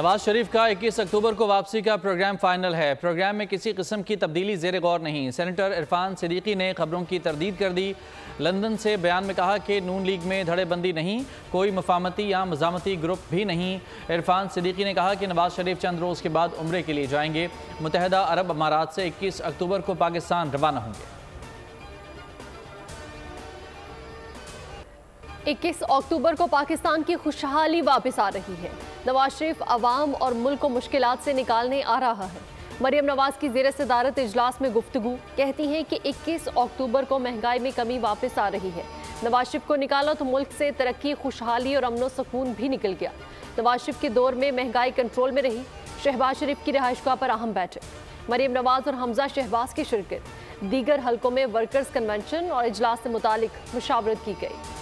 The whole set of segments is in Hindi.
नवाज शरीफ का 21 अक्टूबर को वापसी का प्रोग्राम फाइनल है। प्रोग्राम में किसी किस्म की तब्दीली ज़ेर गौर नहीं। सेनेटर इरफान सिद्दीकी ने खबरों की तरदीद कर दी। लंदन से बयान में कहा कि नून लीग में धड़ेबंदी नहीं, कोई मफामती या मजामती ग्रुप भी नहीं। इरफान सिद्दीकी ने कहा कि नवाज शरीफ चंद रोज़ के बाद उम्रे के लिए जाएंगे। मुत्तहिदा अरब अमारात से 21 अक्टूबर को पाकिस्तान रवाना होंगे। 21 अक्टूबर को पाकिस्तान की खुशहाली वापस आ रही है। नवाज शरीफ अवाम और मुल्क को मुश्किलात से निकालने आ रहा है। मरियम नवाज की ज़ेर सदारत इजलास में गुफ्तगू कहती हैं कि 21 अक्टूबर को महंगाई में कमी वापस आ रही है। नवाज शरीफ को निकाला तो मुल्क से तरक्की, खुशहाली और अमन सुकून भी निकल गया। नवाज शरीफ के दौर में महंगाई कंट्रोल में रही। शहबाज शरीफ की रिहाइशगाह पर अहम बैठक। मरियम नवाज और हमजा शहबाज की शिरकत। दीगर हलकों में वर्कर्स कन्वेंशन और इजलास से मुतालिक मुशावरत की गई।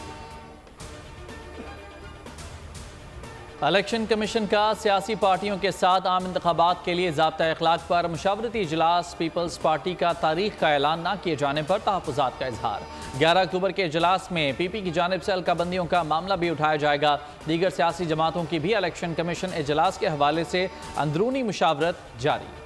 इलेक्शन कमीशन का सियासी पार्टियों के साथ आम इंतखाबात के लिए ज़ाब्ता अखलाक पर मुशावरती इजलास। पीपल्स पार्टी का तारीख का ऐलान न किए जाने पर तहफ़्फ़ुज़ात का इजहार। 11 अक्टूबर के इजलास में पीपी की जानिब से अलकाबंदियों का मामला भी उठाया जाएगा। दीगर सियासी जमातों की भी इलेक्शन कमीशन इजलास के हवाले से अंदरूनी मुशावरत जारी।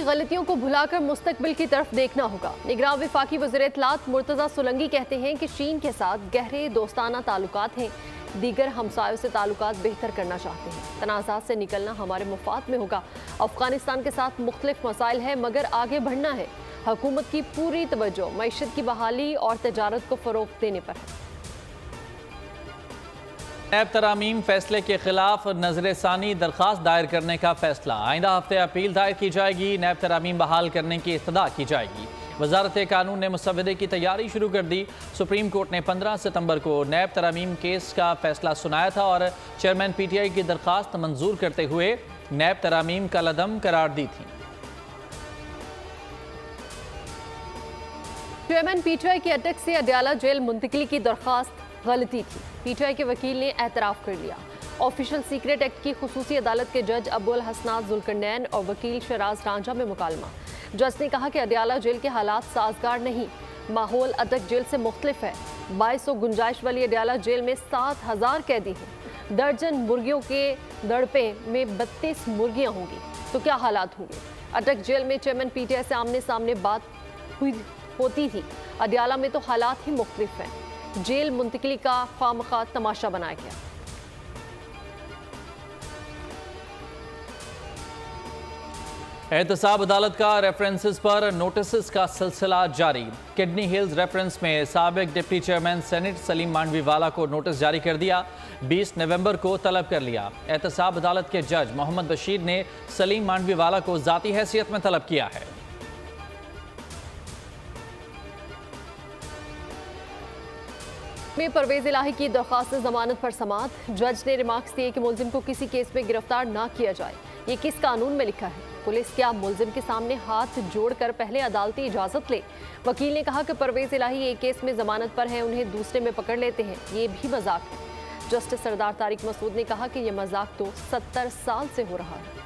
गलतियों को भुलाकर मुस्तकबिल की तरफ देखना होगा। निगरान वफाकी वज़ीर इत्तलात मुर्तज़ा सुलंगी कहते हैं कि चीन के साथ गहरे दोस्ताना ताल्लुकात हैं। दीगर हमसायों से ताल्लुकात बेहतर करना चाहते हैं। तनाज़ात से निकलना हमारे मुफाद में होगा। अफगानिस्तान के साथ मुख्तलिफ मसाइल है मगर आगे बढ़ना है। हुकूमत की पूरी तवज्जो मईशत की बहाली और तजारत को फ़रोग़ देने पर है। नैब तरामीम फैसले के खिलाफ नजरसानी दरख्वास्त दायर करने का फैसला। आइंदा हफ्ते अपील दायर की जाएगी। नैब तरामीम बहाल करने की इस्तदा की जाएगी। वजारत कानून ने मुसव्वदे की तैयारी शुरू कर दी। सुप्रीम कोर्ट ने 15 सितंबर को नैब तरामीम केस का फैसला सुनाया था और चेयरमैन PTI की दरख्वास्त मंजूर करते हुए नैब तरामीम का लदम करार दी थी। चेयरमैन PTI की अटक से अडयाला जेल मुंतकिली की दरख्वास्त गलती थी। PTI के वकील ने एतराफ़ कर लिया। ऑफिशियल सीक्रेट एक्ट की खुसूसी अदालत के जज अबुल हसनात जुल्करनैन और वकील शराज रांझा में मुकालमा। जज ने कहा कि अडयाला जेल के हालात साजगार नहीं, माहौल अटक जेल से मुख्तलिफ है। 2200 गुंजाइश वाली अडयाला जेल में 7000 कैदी हैं। दर्जन मुर्गियों के दड़पे में 32 मुर्गियां होंगी तो क्या हालात होंगे। अटक जेल में चेयरमैन PTI से आमने सामने बात होती थी। अडयाला में तो हालात ही मुख्तलिफ हैं। जेल मुंतकिली का खामखा तमाशा बनाया गया। एहतसाब अदालत का रेफरेंसेस पर नोटिस का सिलसिला जारी। किडनी हिल्स रेफरेंस में साबिक deputy chairman senate Salim Mandviwalla को नोटिस जारी कर दिया। 20 नवंबर को तलब कर लिया। एहतसाब अदालत के जज मोहम्मद बशीर ने सलीम मांडवीवाला को जाती हैसियत में तलब किया है। में परवेज इलाही की दरख्वास्त जमानत पर समात। जज ने रिमार्क्स दिए कि मुलजिम को किसी केस में गिरफ्तार ना किया जाए। ये किस कानून में लिखा है। पुलिस क्या मुलजिम के सामने हाथ जोड़कर पहले अदालती इजाजत ले। वकील ने कहा कि परवेज इलाही एक केस में जमानत पर है, उन्हें दूसरे में पकड़ लेते हैं, ये भी मजाक है। जस्टिस सरदार तारिक मसूद ने कहा कि यह मजाक तो 70 साल से हो रहा है।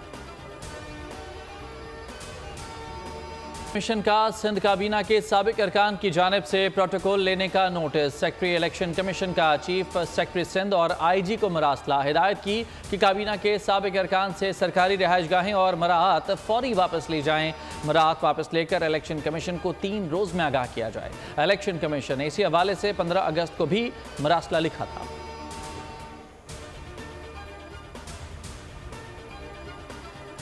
कमीशन का सिंध काबीना के साबिक अरकान की जानिब से प्रोटोकॉल लेने का नोटिस। सेक्रेटरी इलेक्शन कमीशन का चीफ सेक्रेटरी सिंध और IG को मरासला। हिदायत की कि काबीना के साबिक अरकान से सरकारी रिहाइशगाहें और मराहत फौरी वापस ली जाएं। मराहत वापस लेकर इलेक्शन कमीशन को 3 रोज़ में आगाह किया जाए। इलेक्शन कमीशन ने इसी हवाले से 15 अगस्त को भी मरासला लिखा था।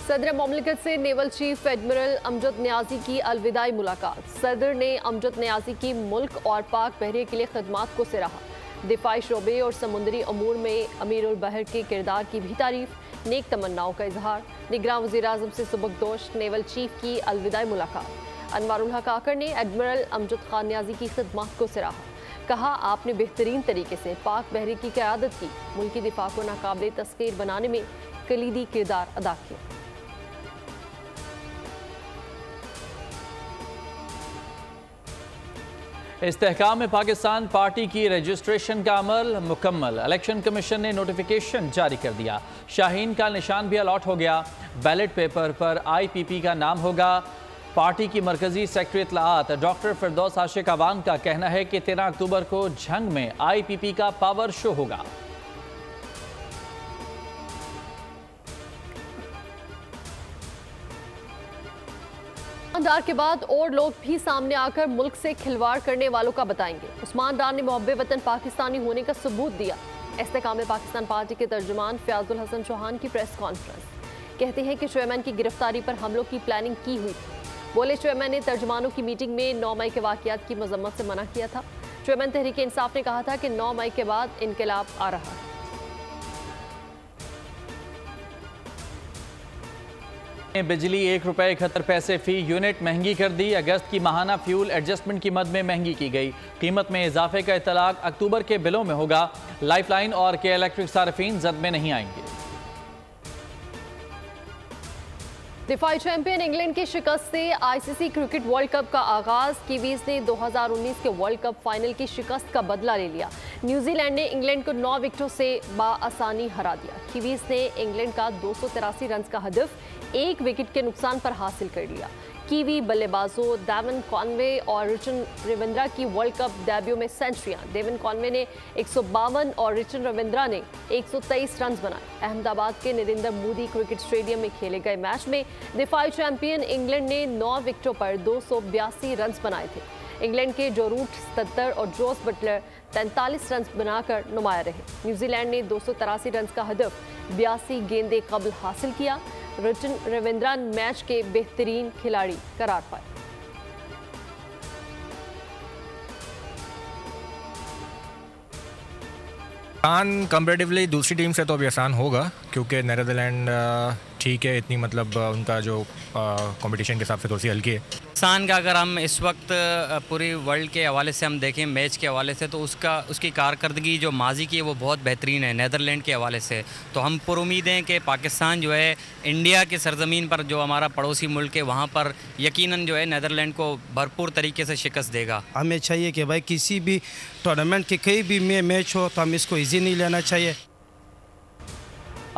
सदर मुमलिकत से naval chief admiral Amjad Niazi की अलविदाई मुलाकात। सदर ने अमजद नियाजी की मुल्क और पाक बहरे के लिए खदमात को सराहा। दिफाई शोबे और समुद्री अमूर में अमीरुल बहर के किरदार की भी तारीफ। नेक तमन्नाओं का इजहार। निगरान वज़ीर आज़म से सुबकदोश नेवल चीफ की अलविदाई मुलाकात। अनवारुल हक आकर ने एडमिरल अमजद खान नियाजी की खदमात को सराहा। कहा, आपने बेहतरीन तरीके से पाक बहरे की क़यादत की, मुल्की दिफा को नाकाबिल तस्खीर बनाने में कलीदी किरदार अदा किया। इस्तेहकाम में पाकिस्तान पार्टी की रजिस्ट्रेशन का अमल मुकम्मल। इलेक्शन कमीशन ने नोटिफिकेशन जारी कर दिया। शाहीन का निशान भी अलॉट हो गया। बैलेट पेपर पर IPP का नाम होगा। पार्टी की मरकजी सेक्रेटरी इत्तलाआत डॉक्टर फिरदौस आशिक अवान का कहना है कि 13 अक्टूबर को झंग में IPP का पावर शो होगा। उस्मान डार के बाद और लोग भी सामने आकर मुल्क से खिलवाड़ करने वालों का बताएंगे। उस्मान डार ने मुहब्बे वतन पाकिस्तानी होने का सबूत दिया। इस्तेकाम पाकिस्तान पार्टी के तर्जुमान फयाजुल हसन चौहान की प्रेस कॉन्फ्रेंस। कहते हैं कि चेयरमैन की गिरफ्तारी पर हमलों की प्लानिंग की हुई थी। बोले चेयरमैन ने तर्जुमानों की मीटिंग में 9 मई के वाकयात की मजम्मत से मना किया था। चेयरमैन तहरीक इंसाफ ने कहा था कि 9 मई के बाद इनकलाब आ रहा है। बिजली ₹1.71 फी यूनिट महंगी कर दी। अगस्त की माहाना फ्यूल एडजस्टमेंट की मद में महंगी की गई। कीमत में इजाफे का इतलाक अक्टूबर के बिलों में होगा। लाइफलाइन और के इलेक्ट्रिक सार्फिन जद में नहीं आएंगे। दिफाई चैंपियन इंग्लैंड की शिकस्त से आईसीसी क्रिकेट वर्ल्ड कप का आगाज। कीवीज ने 2019 के वर्ल्ड कप फाइनल की शिकस्त का बदला ले लिया। न्यूजीलैंड ने इंग्लैंड को 9 विकेटों से बाआसानी हरा दिया। कीवीज ने इंग्लैंड का 283 रन का हदफ 1 विकेट के नुकसान पर हासिल कर लिया। कीवी बल्लेबाजों डेवन कॉनवे और रिचन रविंद्रा की वर्ल्ड कप डेब्यू में सेंचुरियां। डेवन कॉनवे ने 152 और रिचन रविंद्रा ने 123 रन बनाए। अहमदाबाद के नरेंद्र मोदी क्रिकेट स्टेडियम में खेले गए मैच में दिफाई चैंपियन इंग्लैंड ने 9 विकेटों पर 282 रन बनाए थे। इंग्लैंड के जो रूट 77 और जोस बटलर 43 रन बनाकर नुमाया रहे। न्यूजीलैंड ने 283 रन का हदफ 82 गेंदे कबल हासिल किया। रिचन रविंद्रा मैच के बेहतरीन खिलाड़ी करार पाए। आसान कंपेरेटिवली दूसरी टीम से तो अभी आसान होगा, क्योंकि नीदरलैंड ठीक है, इतनी मतलब उनका जो कंपटीशन के हिसाब से थोड़ी सी हल्की है। पाकिस्तान का अगर हम इस वक्त पूरी वर्ल्ड के हवाले से हम देखें, मैच के हवाले से, तो उसकी कारकर्दगी जो माजी की है वो बहुत बेहतरीन है नीदरलैंड के हवाले से। तो हम पुरुमीद हैं कि पाकिस्तान जो है इंडिया की सरजमीन पर, जो हमारा पड़ोसी मुल्क है, वहाँ पर यकीनन जो है नीदरलैंड को भरपूर तरीके से शिकस्त देगा। हमें चाहिए कि भाई किसी भी टूर्नामेंट के कहीं भी मैच हो तो हम इसको ईजी नहीं लेना चाहिए।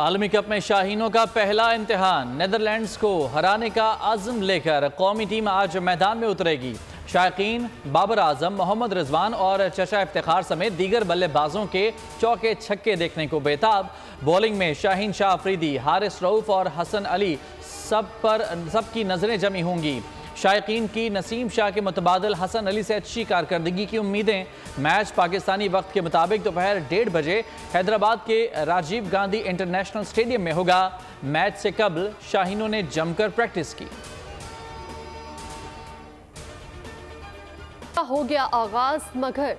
आलमी कप में शाहीनों का पहला इम्तिहान। नीदरलैंड्स को हराने का आज़म लेकर कौमी टीम आज मैदान में उतरेगी। शायकीन बाबर आजम, मोहम्मद रिजवान और चचा इफ्तिखार समेत दीगर बल्लेबाजों के चौके छक्के देखने को बेताब। बॉलिंग में शाहीन शाह अफरीदी, हारिस रऊफ और हसन अली सबकी नजरें जमी होंगी। शायकीन की नसीम शाह के मुतबादिल हसन अली से अच्छी कारकर्दगी की उम्मीदें। मैच पाकिस्तानी वक्त के मुताबिक दोपहर 1:30 बजे हैदराबाद के राजीव गांधी इंटरनेशनल स्टेडियम में होगा। मैच से कबल शाहीनों ने जमकर प्रैक्टिस की। हो गया आगाज, मगर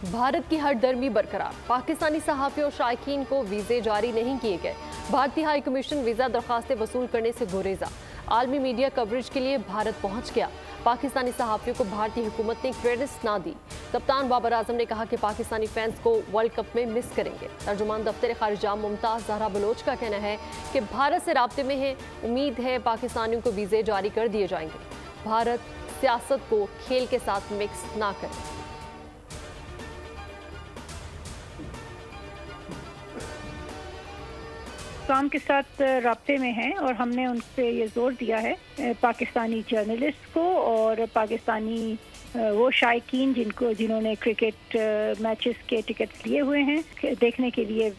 भारत की हरदर्मी बरकरार। पाकिस्तानी सहाफ़ी और शायकीन को वीज़े जारी नहीं किए गए। भारतीय हाई कमीशन वीज़ा दरख्वास्तें वसूल करने से गुरेजा। आलमी मीडिया कवरेज के लिए भारत पहुंच गया। पाकिस्तानी सहाफ़ियों को भारतीय हुकूमत ने क्रेडिट्स ना दी। कप्तान बाबर आजम ने कहा कि पाकिस्तानी फैंस को वर्ल्ड कप में मिस करेंगे। तर्जुमान दफ्तर खारिजा मुमताज़ ज़हरा बलोच का कहना है कि भारत से राब्ते में है, उम्मीद है पाकिस्तानियों को वीज़े जारी कर दिए जाएंगे। भारत सियासत को खेल के साथ मिक्स ना करे। काम के साथ राब्ते में हैं और हमने उन पे ये जोर दिया है पाकिस्तानी जर्नलिस्ट को और पाकिस्तानी वो शायकीन जिन्होंने क्रिकेट मैचेस के टिकट्स लिए हुए हैं, देखने के लिए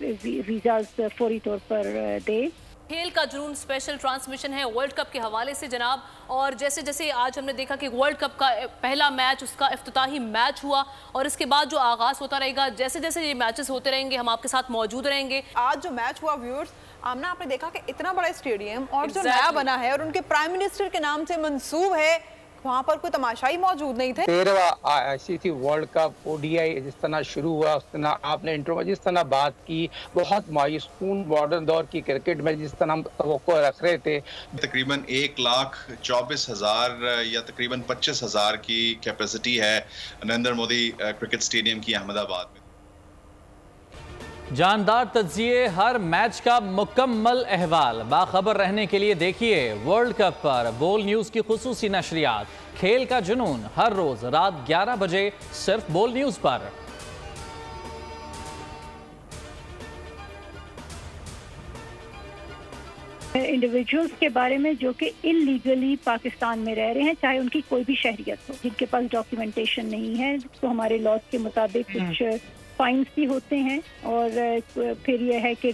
वीज़ाज फौरी तौर पर दे। खेल का जुनून स्पेशल ट्रांसमिशन है वर्ल्ड कप के हवाले से जनाब। और जैसे जैसे आज हमने देखा कि वर्ल्ड कप का पहला मैच, उसका इफ्तिताही मैच हुआ और इसके बाद जो आगाज़ होता रहेगा, जैसे जैसे ये मैचेस होते रहेंगे हम आपके साथ मौजूद रहेंगे। आज जो मैच हुआ व्यूअर्स, आमना आपने देखा कि इतना बड़ा स्टेडियम और जो नया बना है और उनके प्राइम मिनिस्टर के नाम से मंसूब है, वहाँ पर कोई तमाशाई मौजूद नहीं थे। 13वां आईसीसी वर्ल्ड कप ओडीआई जिस तरह शुरू हुआ, उस तरह आपने इंट्रो में जिस तरह बात की, बहुत मायूसकून मॉडर्न दौर की क्रिकेट में जिस तरह हम तवक्को रख रहे थे। तकरीबन 1,24,000 या तकरीबन 25,000 की कैपेसिटी है नरेंद्र मोदी क्रिकेट स्टेडियम की अहमदाबाद में। जानदार तज्जिए, हर मैच का मुकम्मल अहवाल। बाखबर रहने के लिए देखिए वर्ल्ड कप पर बोल न्यूज़ की खुसूसी नशरियात। खेल का जुनून हर रोज रात 11 बजे सिर्फ बोल न्यूज़ पर। इंडिविजुअल्स के बारे में जो कि इलीगली पाकिस्तान में रह रहे हैं, चाहे उनकी कोई भी शहरियत हो, जिनके पास डॉक्यूमेंटेशन नहीं है, तो हमारे लॉज के मुताबिक कुछ फाइन्स भी होते हैं और फिर यह है कि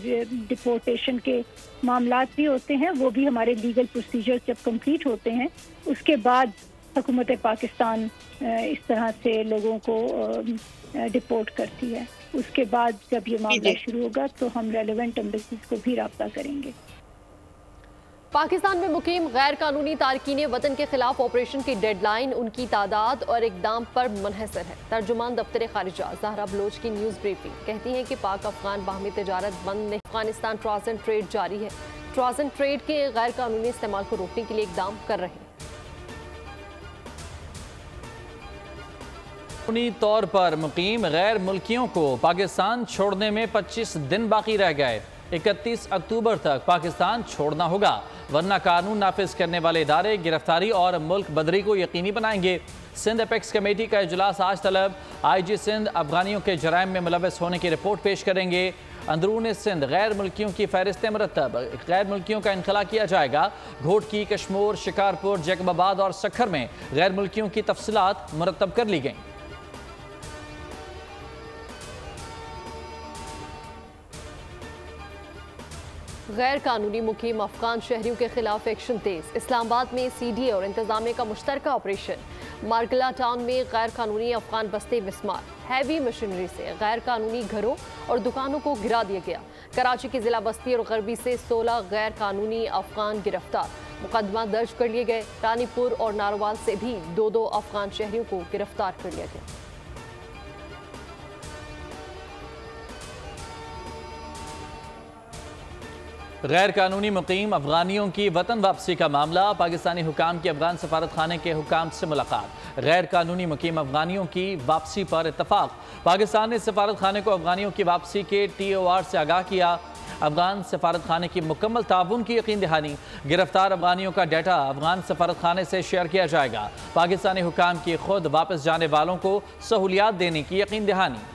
डिपोर्टेशन के मामलात भी होते हैं, वो भी हमारे लीगल प्रोसीजर जब कंप्लीट होते हैं उसके बाद हुकूमत पाकिस्तान इस तरह से लोगों को डिपोर्ट करती है। उसके बाद जब ये मामला शुरू होगा तो हम रेलेवेंट एम्बेसीज को भी राब्ता करेंगे। पाकिस्तान में मुकीम गैर कानूनी तारकीन वतन के खिलाफ ऑपरेशन की डेडलाइन, उनकी तादाद और इकदाम पर मुनहसर है। तर्जुमान दफ्तर खारिजा ज़हरा बलोच की न्यूज़ ब्रीफिंग कहती हैं कि पाक अफगान बाहमी तजारत बंद नहीं, अफगानिस्तान ट्रांजिट ट्रेड जारी है। ट्रांजिट ट्रेड के गैर कानूनी इस्तेमाल को रोकने के लिए इकदाम कर रहे हैं। कानूनी तौर पर मुकीम गैर मुल्कियों को पाकिस्तान छोड़ने में 25 दिन बाकी रह गए। 31 अक्टूबर तक पाकिस्तान छोड़ना होगा, वरना कानून नाफिज करने वाले इदारे गिरफ्तारी और मुल्क बदरी को यकीनी बनाएंगे। सिंध अपेक्स कमेटी का इजलास आज तलब। IG सिंध अफगानियों के जराइम में मुलव्वस होने की रिपोर्ट पेश करेंगे। अंदरून सिंध गैर मुल्कियों की फहरिस्त मरतब, गैर मुल्कियों का इनखला किया जाएगा। घोटकी, कश्मोर, शिकारपुर, जैकबाबाद और सखर में गैर मुल्कियों की तफसीलात मुरतब कर ली गई। गैर कानूनी मुकीम अफगान शहरियों के खिलाफ एक्शन तेज। इस्लामाबाद में CDA और इंतजामिया का मुश्तरका ऑपरेशन। मार्गला टाउन में गैर कानूनी अफगान बस्ते मिस्मार। हैवी मशीनरी से गैर कानूनी घरों और दुकानों को गिरा दिया गया। कराची की जिला बस्ती और गरबी से 16 गैर कानूनी अफगान गिरफ्तार। मुकदमा दर्ज कर लिए गए। रानीपुर और नारोवाल से भी 2 अफगान शहरियों को गिरफ्तार कर लिया गया। गैर कानूनी मुकीम अफगानियों की वतन वापसी का मामला। पाकिस्तानी हुकाम की अफगान सफारत खाने के हुकाम से मुलाकात। गैर कानूनी मुकीम अफगानियों की वापसी पर इत्तफाक। पाकिस्तान ने सफारत खाने को अफगानियों की वापसी के TOR से आगाह किया। अफगान सफारत खाने की मुकम्मल ताउन की यकीन दहानी। गिरफ्तार अफगानियों का डाटा अफगान सफारत खाने से शेयर किया जाएगा। पाकिस्तानी हुकाम की खुद वापस जाने वालों को सहूलियात देने की यकीन दहानी।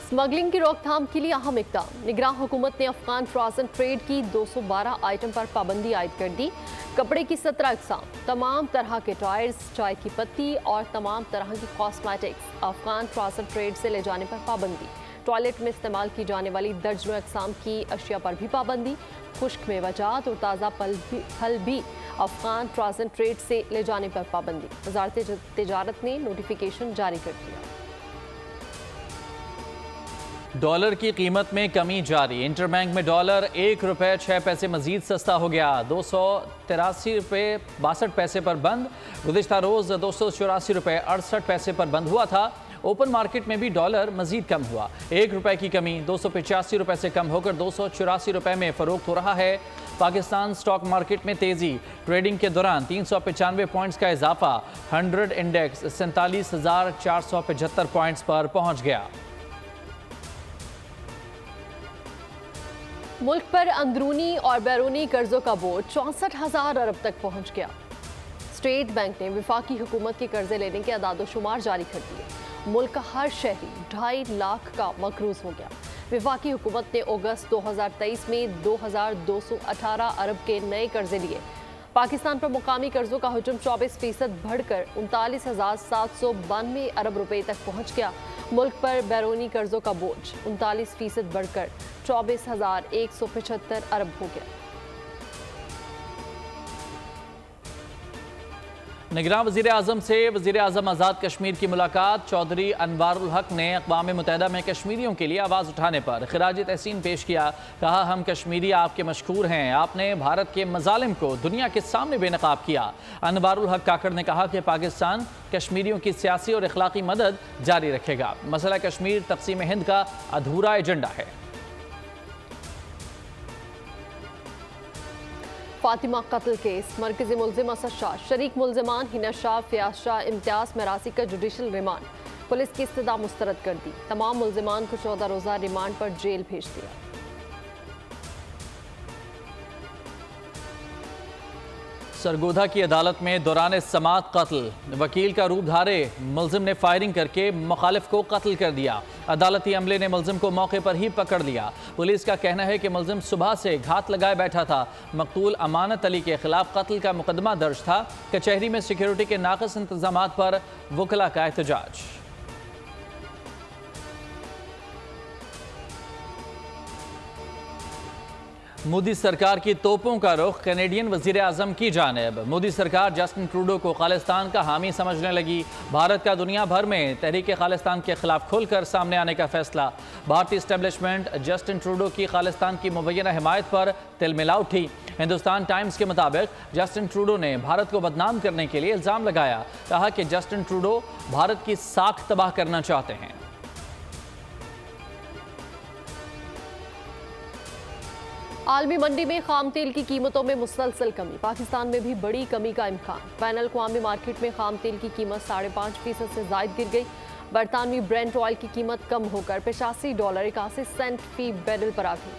स्मगलिंग की रोकथाम के लिए अहम इक़दाम। निगरान हुकूमत ने अफगान ट्रांजिट ट्रेड की 212 आइटम पर पाबंदी आयद कर दी। कपड़े की 17 अक़साम, तमाम तरह के टायर्स, चाय की पत्ती और तमाम तरह की कॉस्मेटिक्स अफगान ट्रांजिट ट्रेड से ले जाने पर पाबंदी। टॉयलेट में इस्तेमाल की जाने वाली दर्जनों अक़साम की अशिया पर भी पाबंदी। खुश्क मेवाजात और ताज़ा फल भी अफगान ट्रांजिट ट्रेड से ले जाने पर पाबंदी। वज़ारत तिजारत ने नोटिफिकेशन जारी कर दिया। डॉलर की कीमत में कमी जारी। इंटरबैंक में डॉलर 1 रुपये 6 पैसे मजीद सस्ता हो गया। 283 रुपये 62 पैसे पर बंद। गुज़िश्ता रोज़ 284 रुपये 68 पैसे पर बंद हुआ था। ओपन मार्केट में भी डॉलर मजीद कम हुआ। 1 रुपये की कमी 285 रुपये से कम होकर 284 रुपये में फ़रोख्त हो रहा है। पाकिस्तान स्टॉक मार्केट में तेज़ी। ट्रेडिंग के दौरान 395 पॉइंट्स का इजाफा। 100 इंडेक्स 47,475 पॉइंट्स पर पहुँच गया। मुल्क पर अंदरूनी और बैरूनी कर्जों का बोझ 64,000 अरब तक पहुंच गया। स्टेट बैंक ने वफाकी हुकूमत के कर्जे लेने के अदाद-ओ-शुमार जारी कर दिए। मुल्क का हर शहरी 2.5 लाख का मकरूज हो गया। वफाकी हुकूमत ने अगस्त 2023 में 2,218 अरब के नए कर्जे लिए। पाकिस्तान पर मुकामी कर्जों का हुजूम 24% बढ़कर 39,792 अरब रुपए तक पहुंच गया। मुल्क पर बैरूनी कर्जों का बोझ 39% बढ़कर 24,175 अरब हो गया। निगरान वज़ीर आज़म से वज़ीर आज़म आज़ाद कश्मीर की मुलाकात। चौधरी अनवारुल हक ने अक़वाम मुत्तहिदा में कश्मीरियों के लिए आवाज़ उठाने पर खिराज तहसीन पेश किया। कहा, हम कश्मीरी आपके मशकूर हैं, आपने भारत के मज़ालिम को दुनिया के सामने बेनकाब किया। अनवारुल हक काकड़ ने कहा कि पाकिस्तान कश्मीरियों की सियासी और अखलाकी मदद जारी रखेगा। मसला कश्मीर तक़सीम हिंद का अधूरा एजेंडा है। फातिमा कत्ल केस, मरकजी मुल्जिम असद शाह, शरीक मुल्जिमान हिना शाह, फयाज शाह, इम्तियाज मरासी का जुडिशल रिमांड। पुलिस की इस्तदा मुस्तरद कर दी। तमाम मुल्जिमान को 14 रोज़ा रिमांड पर जेल भेज दिया। सरगोधा की अदालत में दौरान समात कत्ल, वकील का रूप धारे मुल्जिम ने फायरिंग करके मुखालिफ को कत्ल कर दिया। अदालती अमले ने मुल्जिम को मौके पर ही पकड़ लिया। पुलिस का कहना है कि मुल्जिम सुबह से घात लगाए बैठा था। मकतूल अमानत अली के खिलाफ कत्ल का मुकदमा दर्ज था। कचहरी में सिक्योरिटी के नाक़िस इंतजामात पर वकला का एहतजाज। मोदी सरकार की तोपों का रुख कैनेडियन वजीर आजम की जानिब। मोदी सरकार जस्टिन ट्रूडो को खालिस्तान का हामी समझने लगी। भारत का दुनिया भर में तहरीक खालिस्तान के खिलाफ खुलकर सामने आने का फैसला। भारतीय इस्टेब्लिशमेंट जस्टिन ट्रूडो की खालिस्तान की मुबैना हिमायत पर तिलमिला उठी। हिंदुस्तान टाइम्स के मुताबिक जस्टिन ट्रूडो ने भारत को बदनाम करने के लिए इल्ज़ाम लगाया। कहा कि जस्टिन ट्रूडो भारत की साख तबाह करना चाहते हैं। आलमी मंडी में खाम तेल की कीमतों में मुसलसल कमी, पाकिस्तान में भी बड़ी कमी का इम्कान। बैन अल-अक़वामी मार्केट में खाम तेल की कीमत 5.5% से ज़ायद गिर गई। बरतानवी ब्रेंट ऑयल की कीमत कम होकर $85.81 फी बैरल पर आ गई।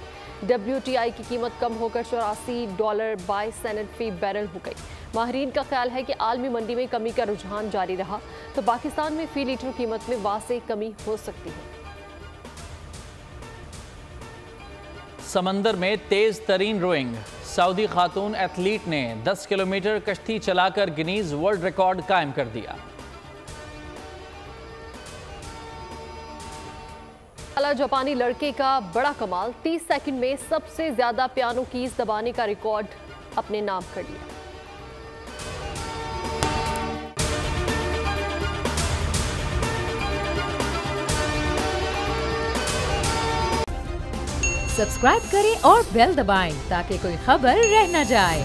WTI की कीमत कम होकर $84 फी बैरल हो गई। माहिरीन का ख्याल है कि आलमी मंडी में कमी का रुझान जारी रहा तो पाकिस्तान में फी लीटर कीमत में वाज़ेह कमी हो सकती है। समंदर में तेज तरीन रोइंग, सऊदी खातून एथलीट ने 10 किलोमीटर कश्ती चलाकर गिनीज वर्ल्ड रिकॉर्ड कायम कर दिया। जापानी लड़के का बड़ा कमाल, 30 सेकंड में सबसे ज्यादा पियानो कीज दबाने का रिकॉर्ड अपने नाम कर लिया। सब्सक्राइब करें और बेल दबाएं ताकि कोई खबर रह न जाए।